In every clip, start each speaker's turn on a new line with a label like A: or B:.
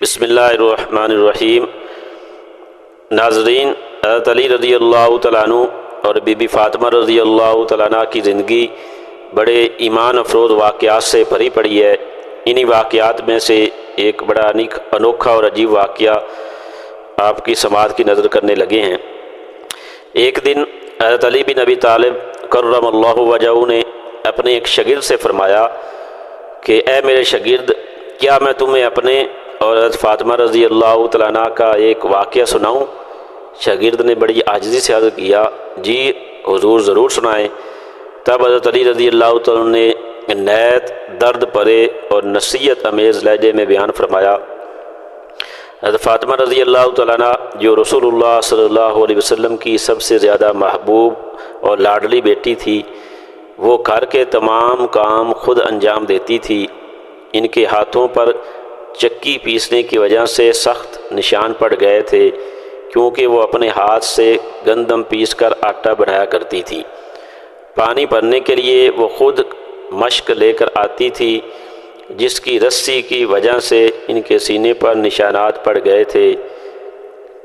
A: بسم اللہ الرحمن الرحیم۔ ناظرین، حضرت علی رضی اللہ تعالیٰ عنہ اور بی بی فاطمہ رضی اللہ تعالیٰ عنہ کی زندگی بڑے ایمان افروز واقعات سے بھری پڑی ہے۔ انہی واقعات میں سے ایک بڑا انوکھا اور عجیب واقعہ آپ کی سماعت کی نظر کرنے لگے ہیں۔ ایک دن حضرت علی بن ابی طالب کرم اللہ وجہہ نے اپنے ایک شاگرد سے فرمایا کہ اے میرے شاگرد، کیا میں تمہیں اپنے اور حضرت فاطمہ رضی اللہ تعالیٰ عنہ کا ایک واقعہ سناؤں؟ شاگرد نے بڑی عاجزی سے عرض کیا، جی حضور ضرور سنائیں۔ تب حضرت علی رضی اللہ تعالیٰ عنہ نے نہایت درد پرے اور نصیحت امیز لہجے میں بیان فرمایا، حضرت فاطمہ رضی اللہ تعالیٰ عنہ جو رسول اللہ صلی اللہ علیہ وسلم کی سب سے زیادہ محبوب اور لاڈلی بیٹی تھی، وہ گھر کے تمام کام خود انجام دیتی تھی۔ ان کے ہاتھوں پر چکی پیسنے کی وجہ سے سخت نشان پڑ گئے تھے، کیونکہ وہ اپنے ہاتھ سے گندم پیس کر آٹا بنایا کرتی تھی۔ پانی بھرنے کے لیے وہ خود مشک لے کر آتی تھی، جس کی رسی کی وجہ سے ان کے سینے پر نشانات پڑ گئے تھے۔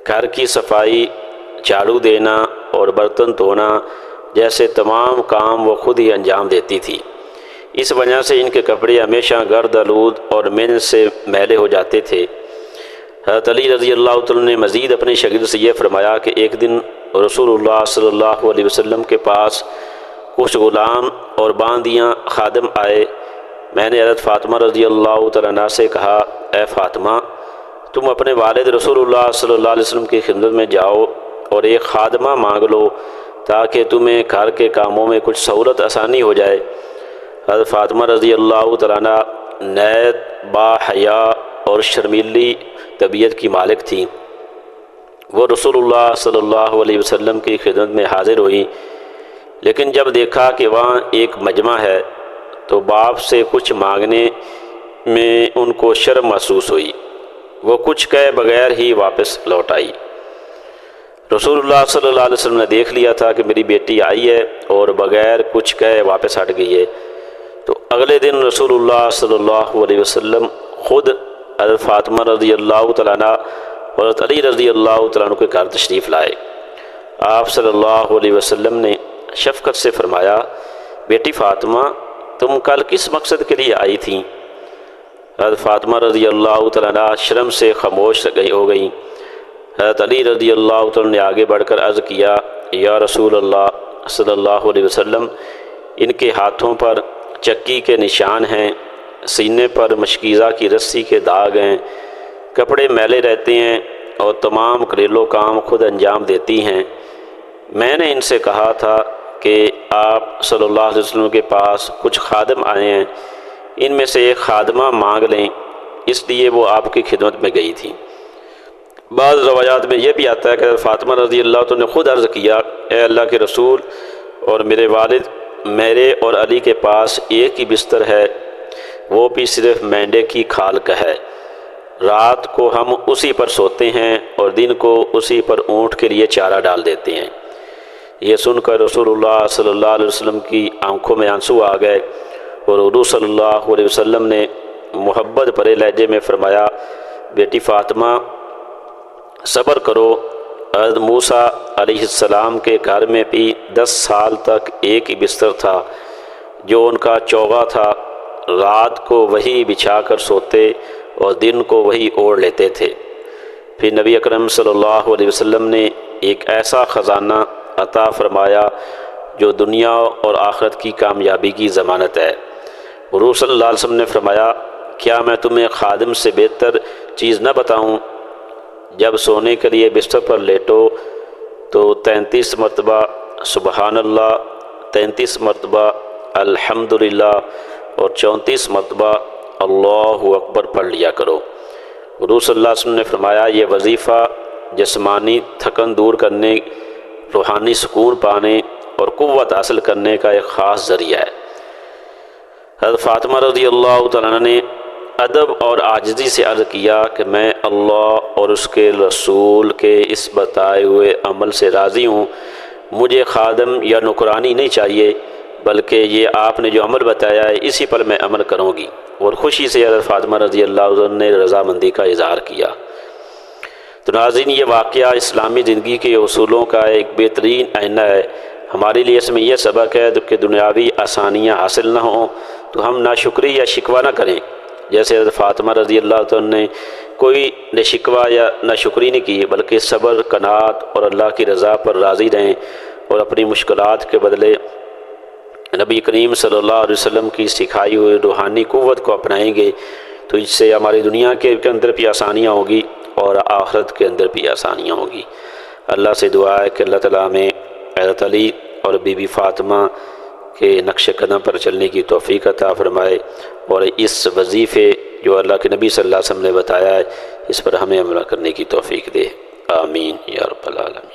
A: گھر کی صفائی، جھاڑو دینا اور برتن دھونا جیسے تمام کام وہ خود ہی انجام دیتی تھی۔ اس وجہ سے ان کے کپڑے ہمیشہ گرد آلود اور محنت سے میلے ہو جاتے تھے۔ حضرت علی رضی اللہ تعالیٰ نے مزید اپنے شاگرد سے یہ فرمایا کہ ایک دن رسول اللہ صلی اللہ علیہ وسلم کے پاس کچھ غلام اور باندیاں خادم آئے۔ میں نے حضرت فاطمہ رضی اللہ تعالیٰ عنہ سے کہا، اے فاطمہ، تم اپنے والد رسول اللہ صلی اللہ علیہ وسلم کی خدمت میں جاؤ اور ایک خادمہ مانگ لو تاکہ تمہیں گھر کے کاموں میں کچھ سہولت آسانی ہو جائے۔ حضرت فاطمہ رضی اللہ تعالیٰ عنہ نہایت با حیا اور شرمیلی طبیعت کی مالک تھیں۔ وہ رسول اللہ صلی اللہ علیہ وسلم کی خدمت میں حاضر ہوئی، لیکن جب دیکھا کہ وہاں ایک مجمع ہے تو باپ سے کچھ مانگنے میں ان کو شرم محسوس ہوئی۔ وہ کچھ کہے بغیر ہی واپس لوٹ آئی۔ رسول اللہ صلی اللہ علیہ وسلم نے دیکھ لیا تھا کہ میری بیٹی آئی ہے اور بغیر کچھ کہے واپس ہٹ گئی ہے، تو اگلے دن رسول اللہ صلی اللہ علیہ وسلم خود حضرت فاطمہ رضی اللہ تعالیٰ عنہ اور حضرت علی رضی اللہ تعالیٰ عنہ کے گھر تشریف لائے۔ آپ صلی اللہ علیہ وسلم نے شفقت سے فرمایا، بیٹی فاطمہ، تم کل کس مقصد کے لیے آئی تھیں؟ حضرت فاطمہ رضی اللہ تعالیٰ عنہ شرم سے خاموش ہو گئیں۔ حضرت علی رضی اللہ تعالیٰ نے آگے بڑھ کر عرض کیا، یا رسول اللہ صلی اللہ علیہ وسلم، ان کے ہاتھوں پر چکی کے نشان ہیں، سینے پر مشکیزہ کی رسی کے داغ ہیں، کپڑے میلے رہتے ہیں اور تمام گھریلو کام خود انجام دیتی ہیں۔ میں نے ان سے کہا تھا کہ آپ صلی اللہ علیہ وسلم کے پاس کچھ خادم آئے ہیں، ان میں سے ایک خادمہ مانگ لیں، اس لیے وہ آپ کی خدمت میں گئی تھی۔ بعض روایات میں یہ بھی آتا ہے کہ فاطمہ رضی اللہ عنہ نے خود عرض کیا، اے اللہ کے رسول اور میرے والد، میرے اور علی کے پاس ایک ہی بستر ہے، وہ بھی صرف مینڈے کی کھال کا ہے۔ رات کو ہم اسی پر سوتے ہیں اور دن کو اسی پر اونٹ کے لیے چارہ ڈال دیتے ہیں۔ یہ سن کر رسول اللہ صلی اللہ علیہ وسلم کی آنکھوں میں آنسو آ گئے اور حضور صلی اللہ علیہ وسلم نے محبت بھرے لہجے میں فرمایا، بیٹی فاطمہ، صبر کرو۔ حضرت موسیٰ علیہ السلام کے گھر میں بھی 10 سال تک ایک ہی بستر تھا جو ان کا چوغا تھا، رات کو وہی بچھا کر سوتے اور دن کو وہی اوڑھ لیتے تھے۔ پھر نبی اکرم صلی اللہ علیہ وسلم نے ایک ایسا خزانہ عطا فرمایا جو دنیا اور آخرت کی کامیابی کی ضمانت ہے۔ حضور صلی اللہ علیہ وسلم نے فرمایا، کیا میں تمہیں خادم سے بہتر چیز نہ بتاؤں؟ جب سونے کے لیے بستر پر لیٹو تو 33 مرتبہ سبحان اللہ، 33 مرتبہ الحمدللہ اور 34 مرتبہ اللہ اکبر پڑھ لیا کرو۔ حضور صلی اللہ علیہ وسلم نے فرمایا، یہ وظیفہ جسمانی تھکن دور کرنے، روحانی سکون پانے اور قوت حاصل کرنے کا ایک خاص ذریعہ ہے۔ حضرت فاطمہ رضی اللہ تعالیٰ نے ادب اور عاجزی سے عرض کیا کہ میں اللہ اور اس کے رسول کے اس بتائے ہوئے عمل سے راضی ہوں، مجھے خادم یا نوکرانی نہیں چاہیے، بلکہ یہ آپ نے جو عمل بتایا ہے اسی پر میں عمل کروں گی۔ اور خوشی سے حضرت فاطمہ رضی اللہ عنہ نے رضامندی کا اظہار کیا۔ تو ناظرین، یہ واقعہ اسلامی زندگی کے اصولوں کا ایک بہترین آئینہ ہے۔ ہمارے لیے اس میں یہ سبق ہے کہ دنیاوی آسانیاں حاصل نہ ہوں تو ہم ناشکری یا شکوہ نہ کریں، جیسے حضرت فاطمہ رضی اللہ عنہ نے کوئی نہ شکوہ یا ناشکری نہیں کی، بلکہ صبر، قناعت اور اللہ کی رضا پر راضی رہیں، اور اپنی مشکلات کے بدلے نبی کریم صلی اللہ علیہ وسلم کی سکھائی ہوئی روحانی قوت کو اپنائیں گے تو اس سے ہماری دنیا کے اندر بھی آسانیاں ہوگی اور آخرت کے اندر بھی آسانیاں ہوگی۔ اللہ سے دعا ہے کہ اللہ تعالیٰ ہمیں حضرت علی اور بی بی فاطمہ کے نقش قدم پر چلنے کی توفیق عطا فرمائے، اور اس وظیفے جو اللہ کے نبی صلی اللہ علیہ وسلم نے بتایا ہے اس پر ہمیں عمل کرنے کی توفیق دے۔ آمین یا رب العالمین۔